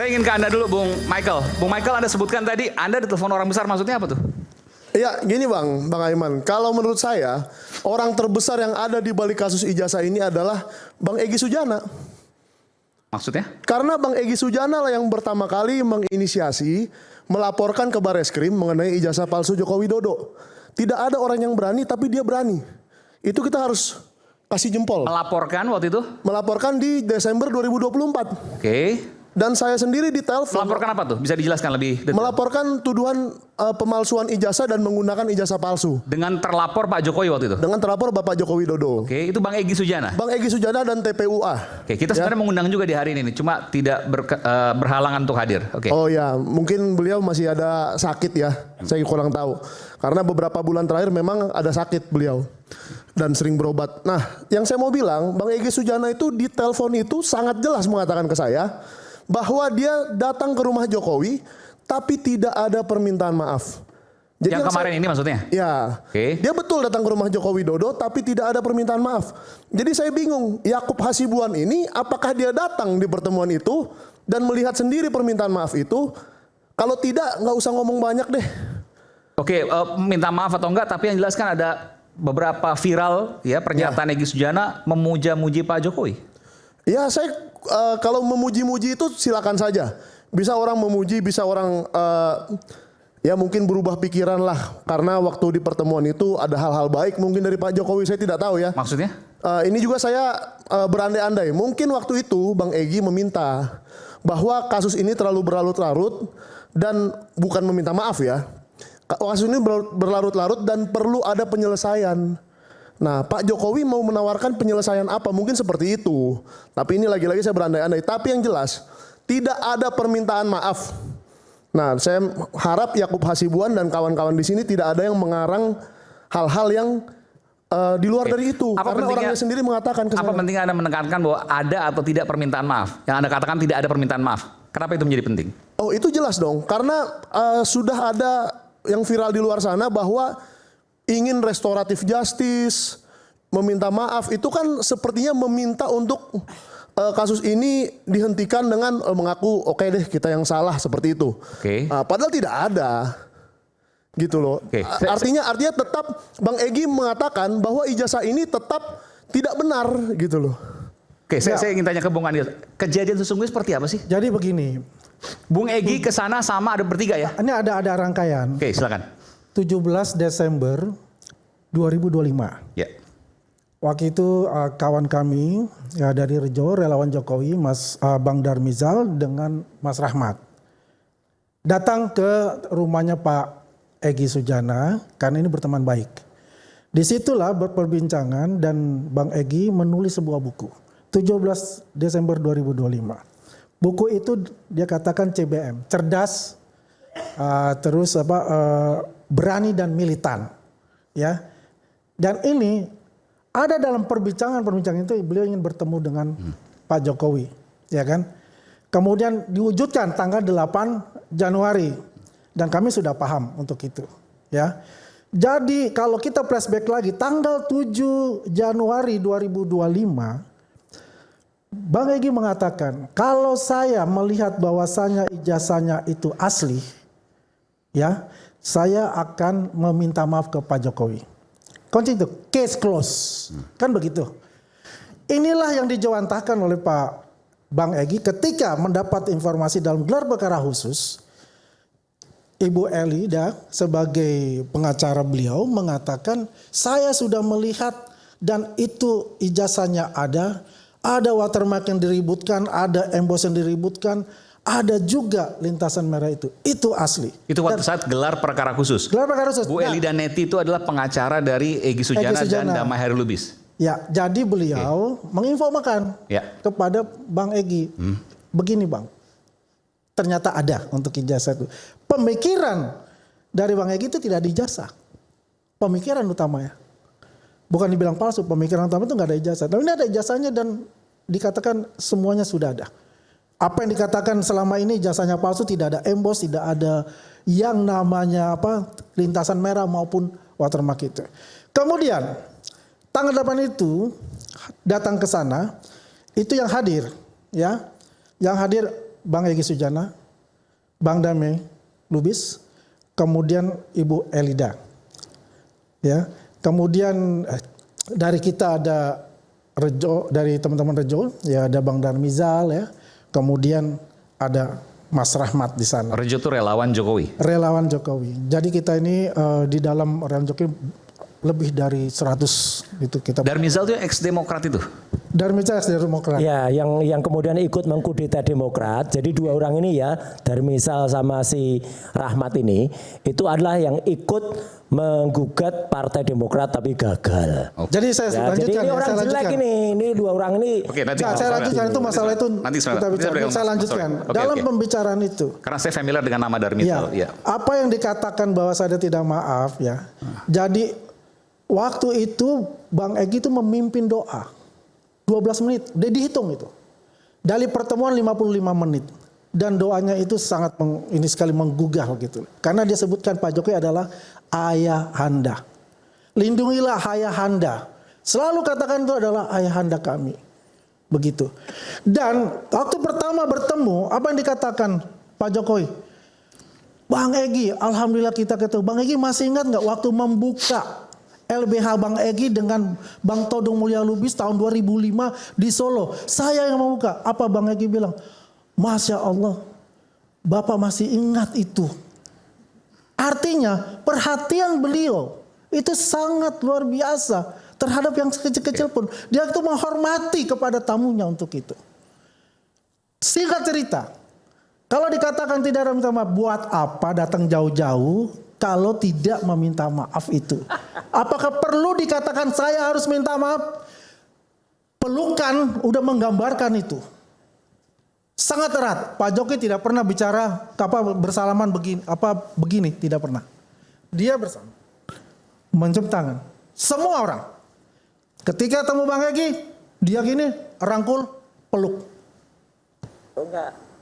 Saya ingin ke Anda dulu, Bung Michael. Bung Michael, Anda sebutkan tadi, Anda ditelepon orang besar, maksudnya apa tuh? Ya, gini Bang Aiman. Kalau menurut saya, orang terbesar yang ada di balik kasus ijazah ini adalah Bang Egy Sujana. Maksudnya? Karena Bang Egy Sujana lah yang pertama kali menginisiasi, melaporkan ke Bareskrim mengenai ijazah palsu Joko Widodo. Tidak ada orang yang berani, tapi dia berani. Itu kita harus kasih jempol. Melaporkan waktu itu? Melaporkan di Desember 2024. Oke. Dan saya sendiri ditelepon. Melaporkan apa tuh? Bisa dijelaskan lebih detail? Melaporkan tuduhan pemalsuan ijazah dan menggunakan ijazah palsu. Dengan terlapor Pak Jokowi waktu itu? Dengan terlapor Bapak Joko Widodo. Oke, itu Bang Egy Sujana? Bang Egy Sujana dan TPUA. Oke, kita sebenarnya mengundang juga di hari ini, cuma tidak berhalangan untuk hadir. Oke. Oh ya, mungkin beliau masih ada sakit ya, saya kurang tahu. Karena beberapa bulan terakhir memang ada sakit beliau. Dan sering berobat. Nah, yang saya mau bilang, Bang Egy Sujana itu di telepon itu sangat jelas mengatakan ke saya, bahwa dia datang ke rumah Jokowi, tapi tidak ada permintaan maaf. Jadi yang kemarin ini maksudnya? Ya, dia betul datang ke rumah Joko Widodo, tapi tidak ada permintaan maaf. Jadi saya bingung, Yakub Hasibuan ini apakah dia datang di pertemuan itu dan melihat sendiri permintaan maaf itu? Kalau tidak, nggak usah ngomong banyak deh. Oke, minta maaf atau enggak, tapi yang jelas kan ada beberapa viral ya pernyataan Egy Sujana memuja-muji Pak Jokowi. Ya, saya kalau memuji-muji itu silakan saja. Bisa orang memuji, bisa orang ya mungkin berubah pikiran lah. Karena waktu di pertemuan itu ada hal-hal baik mungkin dari Pak Jokowi, saya tidak tahu ya. Maksudnya? Ini juga saya berandai-andai. Mungkin waktu itu Bang Egy meminta bahwa kasus ini terlalu berlarut-larut dan bukan meminta maaf ya. Kasus ini berlarut-larut dan perlu ada penyelesaian. Nah, Pak Jokowi mau menawarkan penyelesaian apa? Mungkin seperti itu. Tapi ini lagi-lagi saya berandai-andai. Tapi yang jelas, tidak ada permintaan maaf. Nah, saya harap Yakub Hasibuan dan kawan-kawan di sini tidak ada yang mengarang hal-hal yang di luar dari itu. Karena orangnya sendiri mengatakan ke saya. Apa pentingnya Anda menekankan bahwa ada atau tidak permintaan maaf? Yang Anda katakan tidak ada permintaan maaf. Kenapa itu menjadi penting? Oh, itu jelas dong. Karena sudah ada yang viral di luar sana bahwa ingin restoratif justice, meminta maaf, itu kan sepertinya meminta untuk kasus ini dihentikan dengan mengaku oke deh kita yang salah seperti itu. Padahal tidak ada, gitu loh. Artinya tetap Bang Egy mengatakan bahwa ijazah ini tetap tidak benar, gitu loh. Saya ingin tanya ke Bung Andi, kejadian sesungguhnya seperti apa sih? Jadi begini, Bung Egy ke sana sama ada bertiga ya? Ini ada rangkaian. Oke, silakan. 17 Desember 2025. Ya. Waktu itu kawan kami ya dari Rejo, relawan Jokowi, Mas Bang Darmizal dengan Mas Rahmat datang ke rumahnya Pak Egy Sujana karena ini berteman baik. Disitulah berperbincangan dan Bang Egy menulis sebuah buku. 17 Desember 2025. Buku itu dia katakan CBM, cerdas, terus berani dan militan, ya. Dan ini ada dalam perbincangan itu beliau ingin bertemu dengan Pak Jokowi, ya kan. Kemudian diwujudkan tanggal 8 Januari dan kami sudah paham untuk itu, ya. Jadi kalau kita flashback lagi tanggal 7 Januari 2025, Bang Egy mengatakan kalau saya melihat bahwasanya ijazahnya itu asli, ya, saya akan meminta maaf ke Pak Jokowi. Kunci itu case close, kan begitu. Inilah yang dijawantahkan oleh Pak Bang Egy ketika mendapat informasi dalam gelar perkara khusus. Ibu Elida sebagai pengacara beliau mengatakan saya sudah melihat dan itu ijazahnya ada watermark yang diributkan, ada emboss yang diributkan. Ada juga lintasan merah itu asli. Itu waktu saat gelar perkara khusus. Gelar perkara khusus. Bu Elida Neti itu adalah pengacara dari Egy Sujana dan Damai Hairulubis. Ya, jadi beliau menginfokan kepada Bang Egy, begini Bang, ternyata ada untuk ijazah itu. Pemikiran dari Bang Egy itu tidak dijazah. Pemikiran utamanya. Bukan dibilang palsu, pemikiran utama itu nggak ada ijazah. Tapi ini ada ijazahnya dan dikatakan semuanya sudah ada. Apa yang dikatakan selama ini jasanya palsu, tidak ada emboss, tidak ada yang namanya lintasan merah maupun watermark itu. Kemudian tanggal 8 itu datang ke sana, itu yang hadir ya. Yang hadir Bang Egy Sujana, Bang Damai Lubis, kemudian Ibu Elida. Ya, kemudian dari kita ada Rejo, dari teman-teman Rejo, ya ada Bang Darmizal ya. Kemudian ada Mas Rahmat di sana. Rejo itu relawan Jokowi. Relawan Jokowi. Jadi kita ini di dalam relawan Jokowi lebih dari 100 itu kita. Darmizal itu ex Demokrat itu. Darmizal ex Demokrat. Ya, yang kemudian ikut mengkudeta Demokrat. Jadi dua orang ini ya, Darmizal sama si Rahmat ini, itu adalah yang ikut menggugat Partai Demokrat tapi gagal. Jadi saya Ya, lanjutkan. jadi ini ya, orang saya jelek lanjutkan. ini dua orang ini. Oke, nanti Saya lanjutkan itu masalah itu Nanti kita bicara. Saya lanjutkan. Oke, Dalam oke. pembicaraan itu. Karena saya familiar dengan nama Darmizal. Ya, Ya. apa yang dikatakan bahwa saya tidak maaf ya. Jadi waktu itu Bang Egy itu memimpin doa 12 menit, udah dihitung itu. Dari pertemuan 55 menit. Dan doanya itu sangat ini sekali menggugah gitu. Karena dia sebutkan Pak Jokowi adalah ayahanda. Lindungilah ayahanda. Selalu katakan itu adalah ayahanda kami. Begitu. Dan waktu pertama bertemu, apa yang dikatakan Pak Jokowi? Bang Egy, alhamdulillah kita ketemu. Bang Egy masih ingat nggak waktu membuka LBH Bang Egy dengan Bang Todong Mulya Lubis tahun 2005 di Solo. Saya yang membuka. Apa Bang Egy bilang? Masya Allah, Bapak masih ingat itu. Artinya perhatian beliau itu sangat luar biasa terhadap yang kecil-kecil pun. Dia itu menghormati kepada tamunya untuk itu. Singkat cerita, kalau dikatakan tidak ada minta maaf, buat apa datang jauh-jauh kalau tidak meminta maaf itu? Apakah perlu dikatakan saya harus minta maaf? Pelukan udah menggambarkan itu. Sangat erat. Pak Jokowi tidak pernah bicara bersalaman begini, tidak pernah. Dia bersama. Mencium tangan. Semua orang. Ketika temu Bang Egy, dia gini, rangkul, peluk.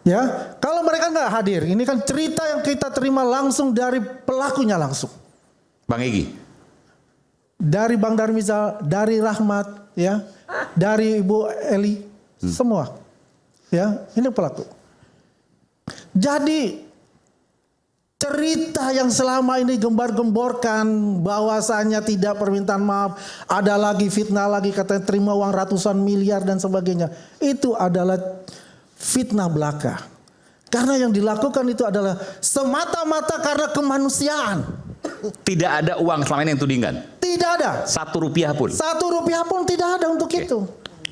Ya, kalau mereka nggak hadir, ini kan cerita yang kita terima langsung dari pelakunya langsung. Bang Egy. Dari Bang Darmizal, dari Rahmat, ya, dari Ibu Eli, semua. Ya, ini pelaku. Jadi cerita yang selama ini gembar-gemborkan bahwasanya tidak permintaan maaf, ada lagi fitnah lagi katanya terima uang ratusan miliar dan sebagainya. Itu adalah fitnah belaka. Karena yang dilakukan itu adalah semata-mata karena kemanusiaan. Tidak ada uang selama ini yang tudingan. Tidak ada. Rp1 pun. Rp1 pun tidak ada untuk itu.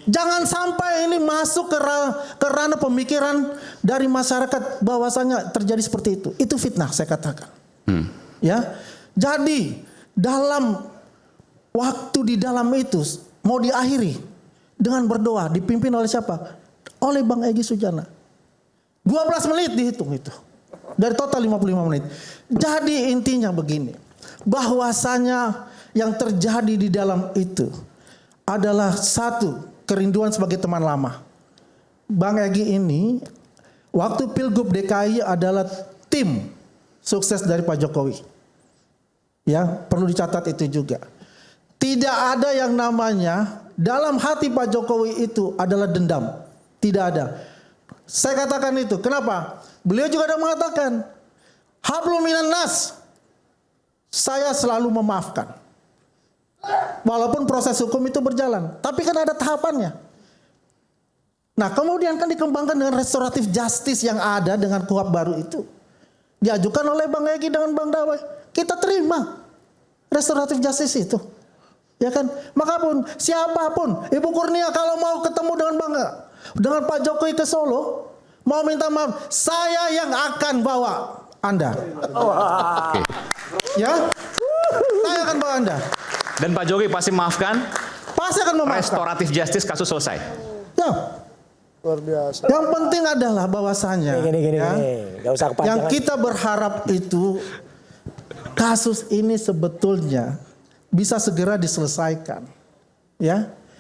Jangan sampai ini masuk ke ranah pemikiran dari masyarakat bahwasanya terjadi seperti itu. Itu fitnah saya katakan. Ya. Jadi dalam waktu di dalam itu mau diakhiri dengan berdoa dipimpin oleh siapa? Oleh Bang Egy Sujana. 12 menit dihitung itu. Dari total 55 menit. Jadi intinya begini. Bahwasanya yang terjadi di dalam itu adalah satu, kerinduan sebagai teman lama. Bang Egy ini waktu Pilgub DKI adalah tim sukses dari Pak Jokowi. Ya, perlu dicatat itu juga. Tidak ada yang namanya dalam hati Pak Jokowi itu adalah dendam. Tidak ada. Saya katakan itu. Kenapa? Beliau juga ada mengatakan, hablum minan nas. Saya selalu memaafkan. Walaupun proses hukum itu berjalan, tapi kan ada tahapannya. Nah, kemudian kan dikembangkan dengan restoratif justice yang ada dengan KUHP baru itu. Diajukan oleh Bang Egy dengan Bang Dawai. Kita terima restoratif justice itu. Ya kan? Makapun siapapun, Ibu Kurnia kalau mau ketemu dengan Pak Jokowi ke Solo, mau minta maaf, saya yang akan bawa Anda. Oke. Ya? Saya akan bawa Anda. Dan Pak Jokowi pasti maafkan. Pasti akan memaafkan. Restoratif justice, kasus selesai. Ya. Luar biasa. Yang penting adalah bahwasanya Gini, ya, nggak usah kepanjangan. yang kita berharap itu kasus ini sebetulnya bisa segera diselesaikan. Ya.